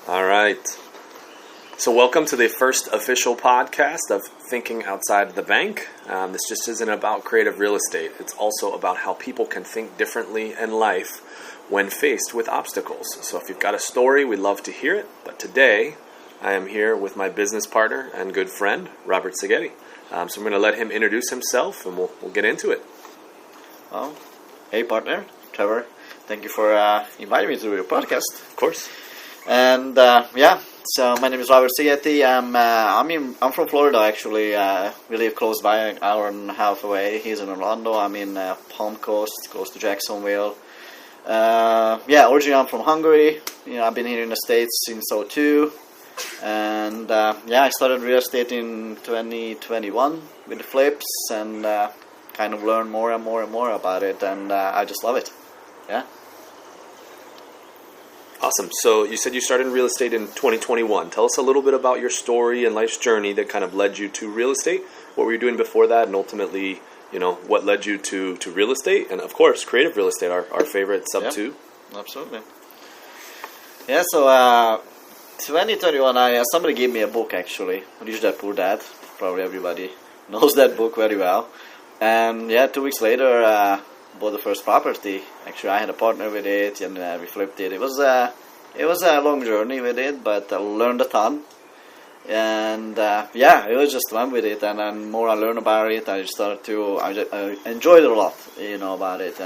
All right. So welcome to the first official podcast of Thinking Outside the Bank. This just isn't about creative real estate. It's also about how people can think differently in life when faced with obstacles. So if you've got a story, we'd love to hear it. But today, I am here with my business partner and good friend, Robert Szigeti. So I'm going to let him introduce himself, and we'll get into it. Well, hey partner, Trevor. Thank you for inviting me to your podcast. Of course. And so my name is Robert Szigeti. I'm from Florida actually. We live close by, an hour and a half away. He's in Orlando. I'm in Palm Coast, close to Jacksonville. Originally I'm from Hungary. I've been here in the States since '02. And I started real estate in 2021 with the flips and kind of learned more and more about it. And I just love it. Yeah. Awesome. So you said you started in real estate in 2021. Tell us a little bit about your story and life's journey that kind of led you to real estate. What were you doing before that, and ultimately, what led you to real estate? And of course, creative real estate, our favorite sub two. Absolutely. Yeah. So 2021, somebody gave me a book actually, Rich Dad Poor Dad. Probably everybody knows that book very well. And 2 weeks later, bought the first property. Actually, I had a partner with it, and we flipped it. It was a long journey with it, but I learned a ton. And it was just fun with it. And then more I learned about it, I enjoyed it a lot, about it.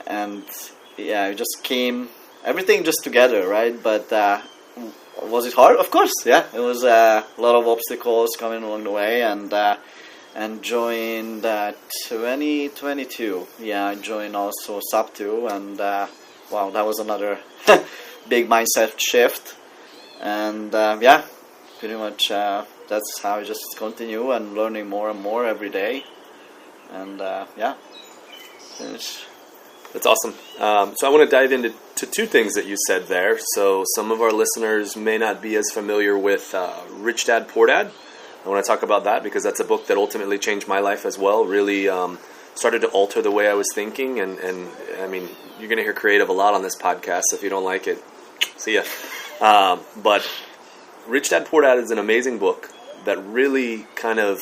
And it just came everything just together, right? But was it hard? Of course, yeah. It was a lot of obstacles coming along the way, and joined 2022. I joined also sub 2, and that was another big mindset shift. And pretty much that's how I just continue and learning more and more every day. And finish. That's awesome. So I want to dive into two things that you said there. So some of our listeners may not be as familiar with Rich Dad Poor Dad. I want to talk about that because that's a book that ultimately changed my life as well. Really started to alter the way I was thinking. And I mean, you're going to hear creative a lot on this podcast. So if you don't like it, see ya. But Rich Dad Poor Dad is an amazing book that really kind of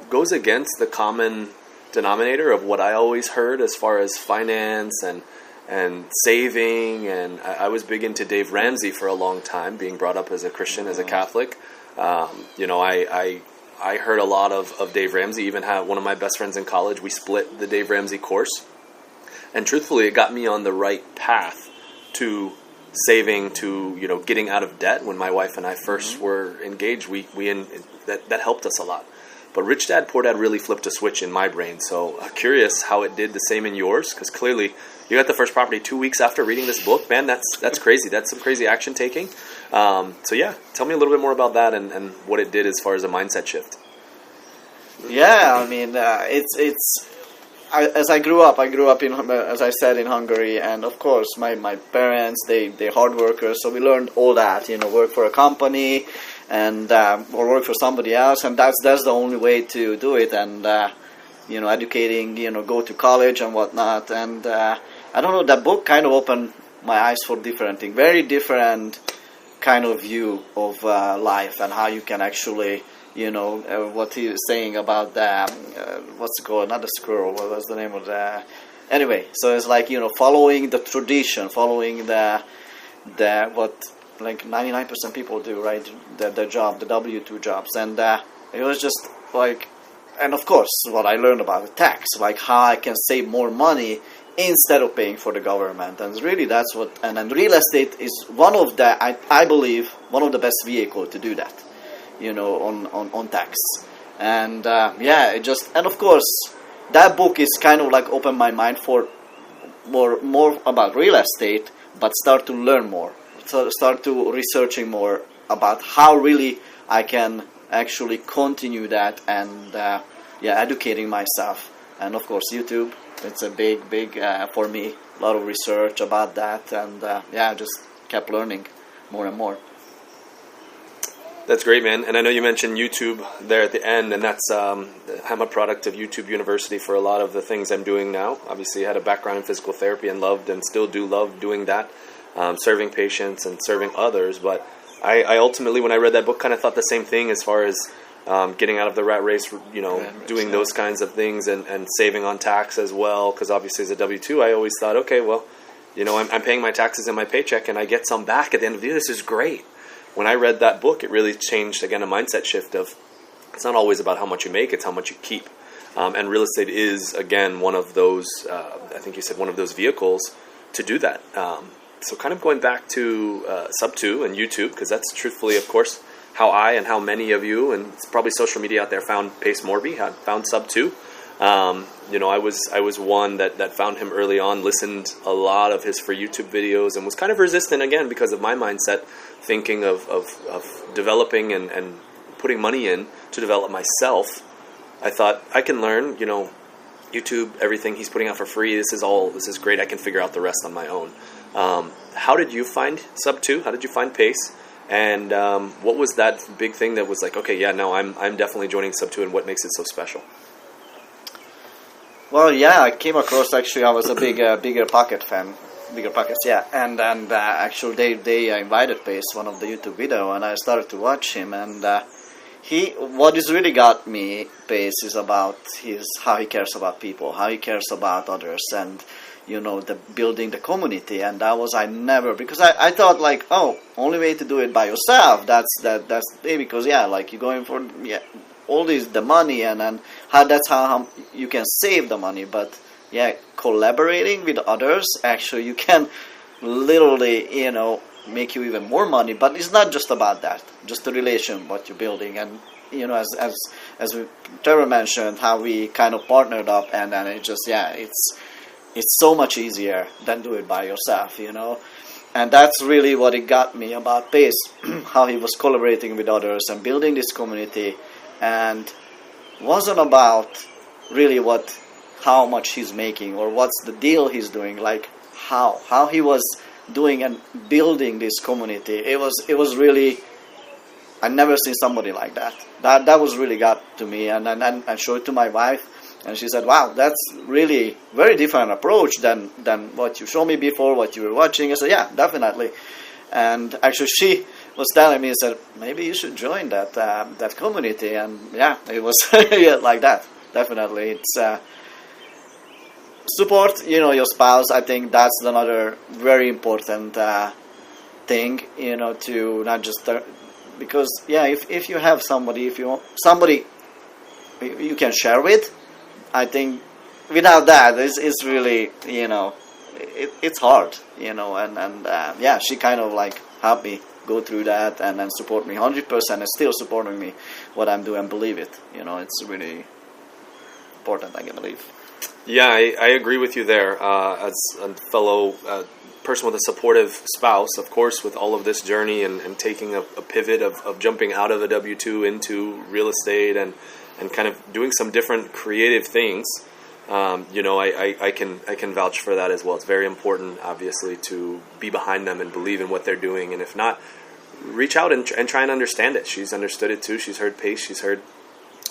goes against the common denominator of what I always heard as far as finance and saving. And I was big into Dave Ramsey for a long time, being brought up as a Christian, as a Catholic. I heard a lot of Dave Ramsey. Even had one of my best friends in college. We split the Dave Ramsey course, and truthfully, it got me on the right path to saving, to getting out of debt. When my wife and I first were engaged, that helped us a lot. But Rich Dad Poor Dad really flipped a switch in my brain. So curious how it did the same in yours, because clearly you got the first property 2 weeks after reading this book. Man, that's crazy. That's some crazy action taking. Tell me a little bit more about that and what it did as far as a mindset shift. Yeah, I mean, as I grew up in, as I said, in Hungary, and of course my parents, they're hard workers, so we learned all that, work for a company and or work for somebody else, and that's the only way to do it. And educating, go to college and whatnot. And I don't know, that book kind of opened my eyes for different things, very different kind of view of life, and how you can actually, what he was saying about what's it called? Not the squirrel. What was the name of the? Anyway, so it's like following the tradition, following the what like 99% people do, right? The job, the W-2 jobs, and it was just like, and of course, what I learned about the tax, like how I can save more money instead of paying for the government. And really that's what, and real estate is one of the, I believe, one of the best vehicle to do that, on tax. And it just, and of course, that book is kind of like opened my mind for more about real estate, but start to learn more. So start to researching more about how really I can actually continue that, and educating myself. And of course YouTube, it's a big for me, a lot of research about that, and just kept learning more and more. That's great, man. And I know you mentioned YouTube there at the end, and that's I'm a product of YouTube University for a lot of the things I'm doing now. Obviously, I had a background in physical therapy and loved and still do love doing that. serving patients and serving others. But I ultimately, when I read that book, kind of thought the same thing as far as getting out of the rat race, doing those kinds of things and saving on tax as well. Because obviously as a W-2, I always thought, okay, well, I'm paying my taxes in my paycheck and I get some back at the end of the year. This is great. When I read that book, it really changed, again, a mindset shift of it's not always about how much you make, it's how much you keep. And real estate is, again, one of those, I think you said one of those vehicles to do that. So kind of going back to Sub2 and YouTube, because that's truthfully, of course, how I and how many of you, and it's probably social media out there, found Pace Morby, found Sub2. I was one that found him early on, listened a lot of his free YouTube videos, and was kind of resistant, again, because of my mindset, thinking of developing and putting money in to develop myself. I thought, I can learn, YouTube, everything he's putting out for free, this is great, I can figure out the rest on my own. How did you find Sub2? How did you find Pace? And what was that big thing that was like, okay, yeah, no, I'm definitely joining Sub2, and what makes it so special? Well, yeah, I came across, actually, I was a Bigger Pocket fan. Bigger Pockets, yeah. And actually, they invited Pace, one of the YouTube video, and I started to watch him, and what has really got me, Pace, is about how he cares about people, how he cares about others, and the building the community. And that was because I thought like, oh, only way to do it by yourself. That's because you're going for all the money and that's how you can save the money. But collaborating with others, actually you can literally make you even more money. But it's not just about that, just the relation what you're building. And as Trevor mentioned, how we kind of partnered up, and then it just it's so much easier than do it by yourself, And that's really what it got me about Pace, how he was collaborating with others and building this community, and wasn't about really how much he's making or what's the deal he's doing, like how he was doing and building this community. It was really, I never seen somebody like that. That was really got to me, and I showed it to my wife. And she said, wow, that's really very different approach than what you showed me before, what you were watching. I said, yeah, definitely. And actually she was telling me, said, maybe you should join that community. And yeah, it was like that. Definitely. It's support, your spouse. I think that's another very important thing, to not just, because, if you have somebody, somebody you can share with, I think without that, it's really, it's hard, and she kind of like helped me go through that and then support me 100% and still supporting me what I'm doing, believe it. It's really important, I can believe. Yeah, I agree with you there. As a fellow person with a supportive spouse, of course, with all of this journey and taking a pivot of jumping out of a W-2 into real estate and kind of doing some different creative things, I can vouch for that as well. It's very important, obviously, to be behind them and believe in what they're doing. And if not, reach out and try and understand it. She's understood it too. She's heard Pace. She's heard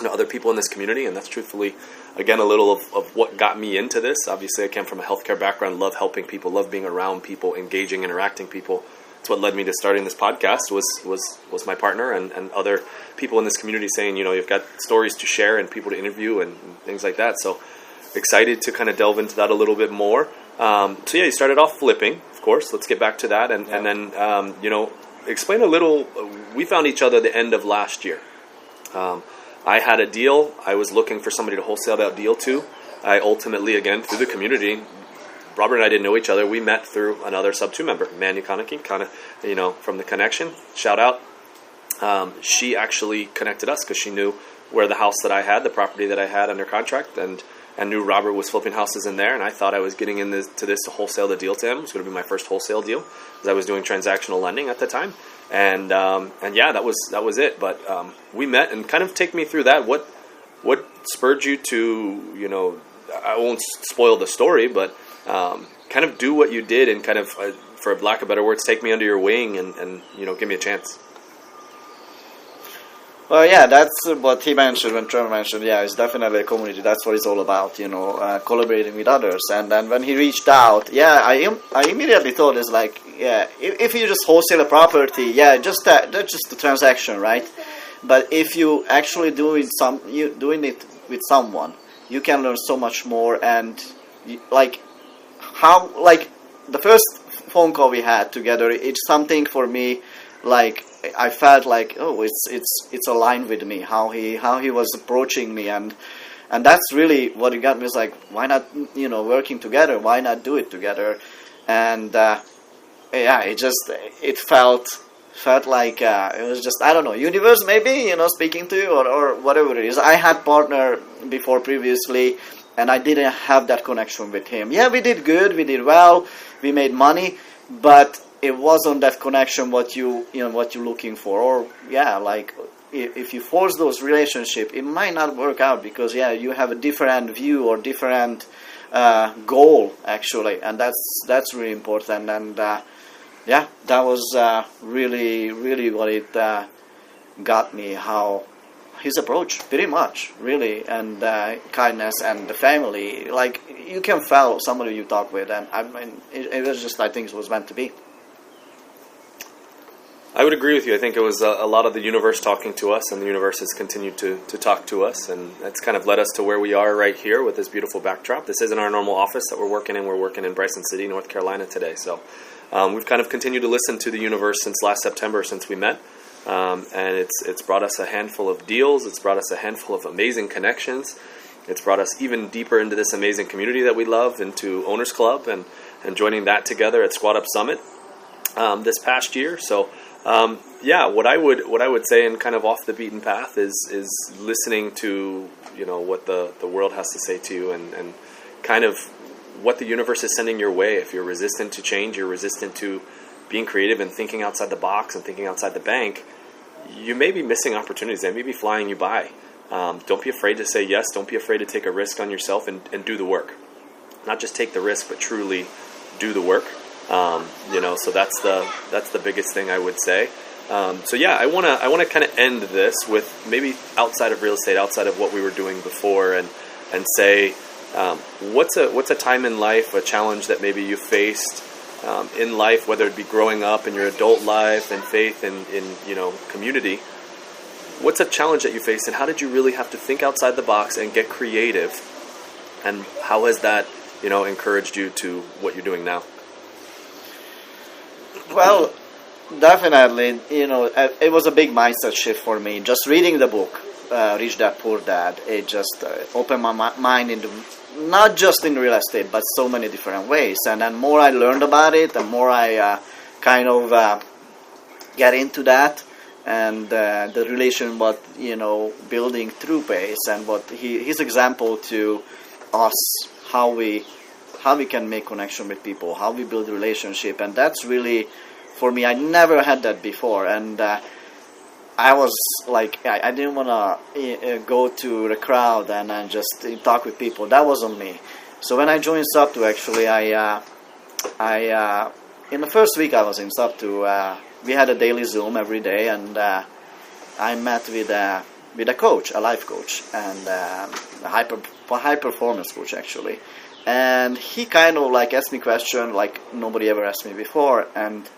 other people in this community. And that's truthfully, again, a little of what got me into this. Obviously, I came from a healthcare background, love helping people, love being around people, engaging, interacting people. It's what led me to starting this podcast was my partner and other people in this community saying, you've got stories to share and people to interview and things like that. So excited to kind of delve into that a little bit more. You started off flipping, of course. Let's get back to that. And then, explain a little. We found each other at the end of last year. I had a deal. I was looking for somebody to wholesale that deal to. I ultimately, again, through the community, Robert and I didn't know each other. We met through another Sub2 member, Manu Kaneki, kind of, from the connection. Shout out. She actually connected us because she knew where the house that I had, the property that I had under contract, and knew Robert was flipping houses in there. And I thought I was getting into this to wholesale the deal to him. It was going to be my first wholesale deal because I was doing transactional lending at the time. And that was it. But we met, and kind of take me through that. What spurred you to, I won't spoil the story, but kind of do what you did and kind of, for lack of better words, take me under your wing and give me a chance. Well, yeah, that's what he mentioned when Trevor mentioned. Yeah, it's definitely a community. That's what it's all about, collaborating with others. And then when he reached out, yeah, I immediately thought it's like, yeah, if you just wholesale a property, yeah, that's just a transaction, right? But if you actually doing it with someone, you can learn so much more. And like the first phone call we had together, it's something for me like. I felt like, oh, it's aligned with me, how he was approaching me, and that's really what it got me. Is like, why not, working together? Why not do it together? And yeah, it felt like it was just, I don't know, universe maybe, speaking to you, or whatever it is. I had partner before previously, and I didn't have that connection with him. Yeah, we did good, we did well, we made money, but it wasn't that connection what you're looking for. Or yeah, like if you force those relationships, it might not work out, because yeah, you have a different view or different goal actually, and that's really important. And yeah, that was really what it got me, how his approach pretty much really, and kindness and the family, like you can follow somebody you talk with, and I mean it was just, I think it was meant to be. I would agree with you. I think it was a lot of the universe talking to us, and the universe has continued to talk to us, and that's kind of led us to where we are right here with this beautiful backdrop. This isn't our normal office that we're working in. We're working in Bryson City, North Carolina today. So we've kind of continued to listen to the universe since last September, since we met, and it's brought us a handful of deals. It's brought us a handful of amazing connections. It's brought us even deeper into this amazing community that we love, into Owners Club, and joining that together at Squad Up Summit this past year. So yeah, what I would say, and kind of off the beaten path, is listening to what the world has to say to you, and kind of what the universe is sending your way. If you're resistant to change, you're resistant to being creative and thinking outside the box and thinking outside the bank, you may be missing opportunities. They may be flying you by. Don't be afraid to say yes. Don't be afraid to take a risk on yourself and do the work. Not just take the risk, but truly do the work. So that's the biggest thing I would say. So yeah, I wanna kind of end this with maybe outside of real estate, outside of what we were doing before, and say what's a time in life, a challenge that maybe you faced in life, whether it be growing up in your adult life and faith in community. What's a challenge that you faced, and how did you really have to think outside the box and get creative, and how has that encouraged you to what you're doing now? Well, definitely, it was a big mindset shift for me. Just reading the book, Rich Dad, Poor Dad, it just opened my mind into not just in real estate, but so many different ways. And then more I learned about it, the more I kind of get into that, and the relation what building through pace, and what his example to us, how we can make connection with people, how we build relationship. And that's really, for me, I never had that before. And I was like, I didn't want to go to the crowd and just talk with people. That wasn't me. So when I joined Sub2, actually, I in the first week I was in Sub2, we had a daily Zoom every day, and I met with a coach, a life coach, and a high performance coach actually. And he kind of like asked me question like nobody ever asked me before, and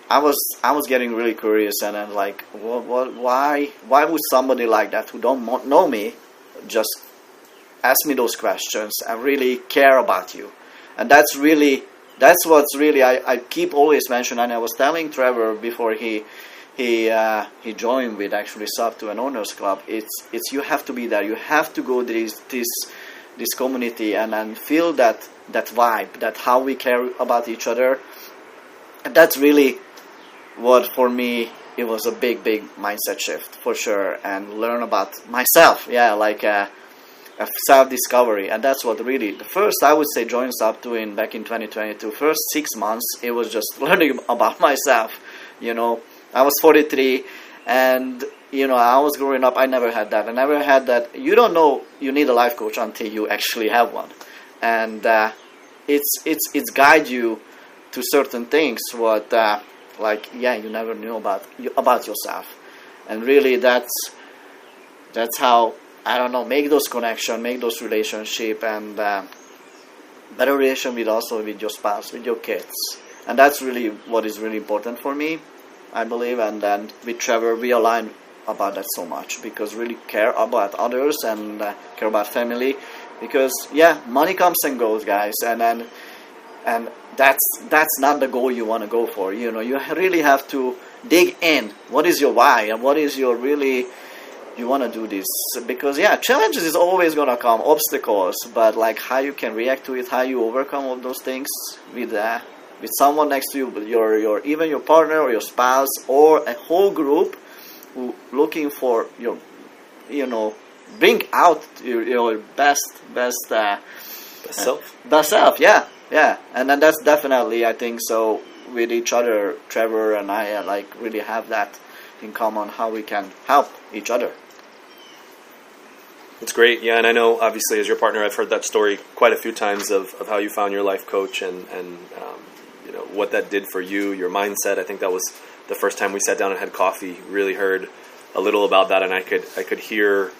I was getting really curious, and I'm like, why would somebody like that who don't know me just ask me those questions and really care about you? And that's what's really I keep always mentioning. And I was telling Trevor before he joined with actually Sub2 and Owners Club. It's you have to be there. You have to go to this community and feel that vibe, that how we care about each other. And that's really what, for me, it was a big mindset shift for sure, and learn about myself. Yeah, like a self-discovery. And that's what really, the first, I would say, joining Sub2 back in 2022, first 6 months, it was just learning about myself. I was 43, and I was growing up, I never had that. I never had that. You don't know you need a life coach until you actually have one. And it's guide you to certain things what you never knew about yourself. And really that's that's how, I don't know, make those connections, make those relationship, and better relation with also with your spouse, with your kids. And that's really what is really important for me, I believe. And then with Trevor, we align about that so much, because really care about others and care about family. Because money comes and goes, guys, and that's not the goal you want to go for. You really have to dig in. What is your why, and what is your really, you want to do this? Because challenges is always gonna come, obstacles, but like how you can react to it, how you overcome all those things with someone next to you, your even your partner or your spouse or a whole group who looking for your, bring out your best self. Best self, yeah. And then that's definitely, I think so, with each other, Trevor and I really have that in common, how we can help each other. It's great, yeah, and I know, obviously, as your partner, I've heard that story quite a few times of how you found your life coach and what that did for you, your mindset. I think that was the first time we sat down and had coffee, really heard a little about that, and I could hear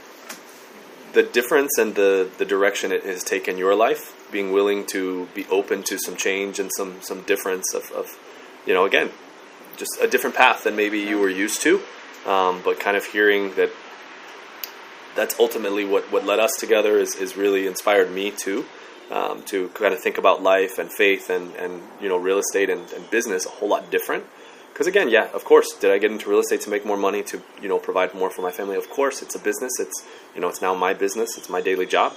the difference and the direction it has taken your life, being willing to be open to some change and some difference of again, just a different path than maybe you were used to, but kind of hearing that's ultimately what led us together is really inspired me too, to kind of think about life and faith and real estate and business a whole lot different. Because again, of course, did I get into real estate to make more money, to provide more for my family? Of course, it's a business. It's it's now my business. It's my daily job.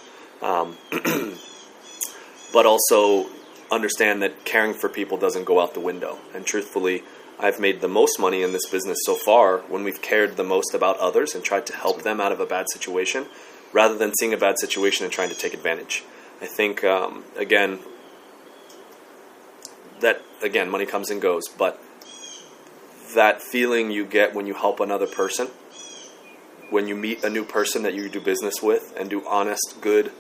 But also understand that caring for people doesn't go out the window. And truthfully, I've made the most money in this business so far when we've cared the most about others and tried to help them out of a bad situation, rather than seeing a bad situation and trying to take advantage. I think money comes and goes, but that feeling you get when you help another person, when you meet a new person that you do business with and do honest, good,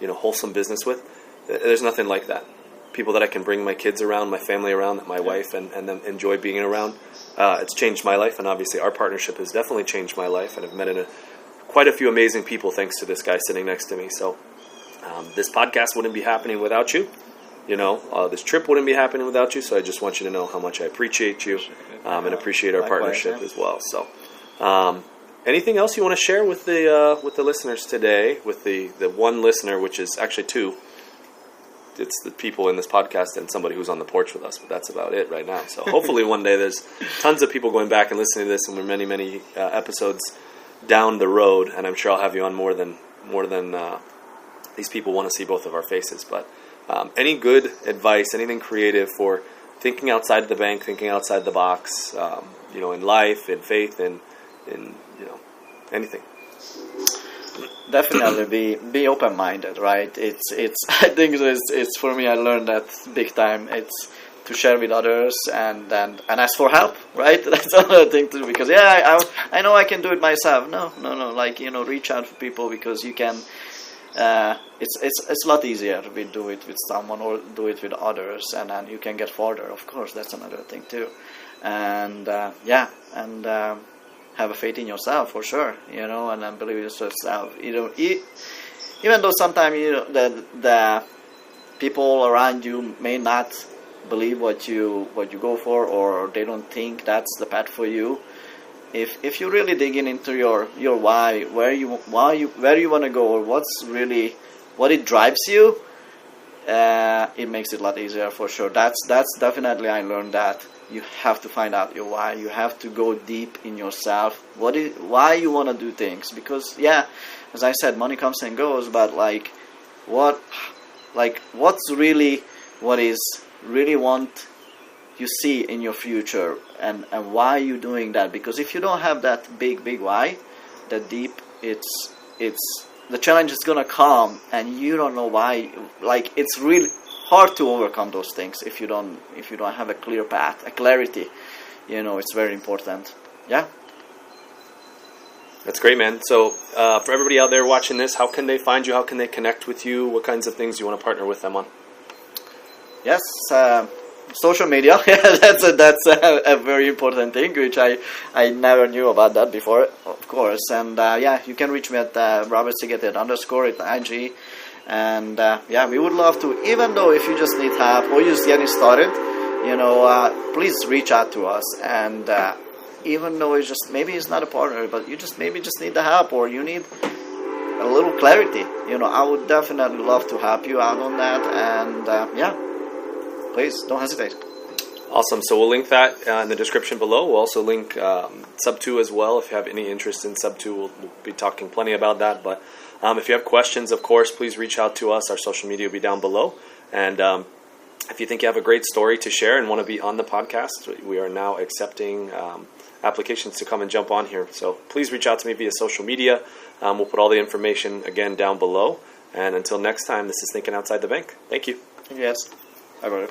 wholesome business with, there's nothing like that. People that I can bring my kids around, my family around, my wife, and then enjoy being around. It's changed my life, and obviously our partnership has definitely changed my life, and I've met quite a few amazing people thanks to this guy sitting next to me. So this podcast wouldn't be happening without you. This trip wouldn't be happening without you. So I just want you to know how much I appreciate you and appreciate our partnership as well. So anything else you want to share with the listeners today? With the one listener, which is actually two. It's the people in this podcast and somebody who's on the porch with us, but that's about it right now. So hopefully one day there's tons of people going back and listening to this, and we're many, many episodes down the road, and I'm sure I'll have you on more than these people want to see both of our faces. But any good advice, anything creative for thinking outside the bank, thinking outside the box, in life, in faith, in anything. Definitely be open-minded, right? It's I think it's for me, I learned that big time. It's to share with others and ask for help, right? That's another thing too, because I know I can do it myself. No, reach out for people, because you can. It's a lot easier to do it with someone or do it with others, and then you can get farther. Of course, that's another thing too, and have a faith in yourself for sure, and then believe in yourself. Even though sometimes the people around you may not believe what you go for, or they don't think that's the path for you. If you really dig into your why, where you want to go, or what it drives you, it makes it a lot easier for sure. That's definitely, I learned that you have to find out your why. You have to go deep in yourself. Why you want to do things? Because as I said, money comes and goes, but what's really what is really want you see in your future, and why you doing that? Because if you don't have that big why, that deep, it's the challenge is gonna come, and you don't know why. It's really hard to overcome those things if you don't have a clear path, a clarity. It's very important. Yeah. That's great, man. So for everybody out there watching this, how can they find you? How can they connect with you? What kinds of things do you want to partner with them on? Yes, social media. That's a very important thing, which I never knew about that before, of course. And you can reach me at Robert Szigeti _ at IG. And we would love to, even though if you just need help or you're just getting started, please reach out to us. And even though maybe it's not a partner, but you just maybe just need the help, or you need a little clarity, I would definitely love to help you out on that. And please don't hesitate. Awesome. So we'll link that in the description below. We'll also link Sub2 as well. If you have any interest in Sub2, we'll be talking plenty about that. But if you have questions, of course, please reach out to us. Our social media will be down below. And if you think you have a great story to share and want to be on the podcast, we are now accepting applications to come and jump on here. So please reach out to me via social media. We'll put all the information, again, down below. And until next time, this is Thinking Outside the Bank. Thank you. Yes. Bye-bye.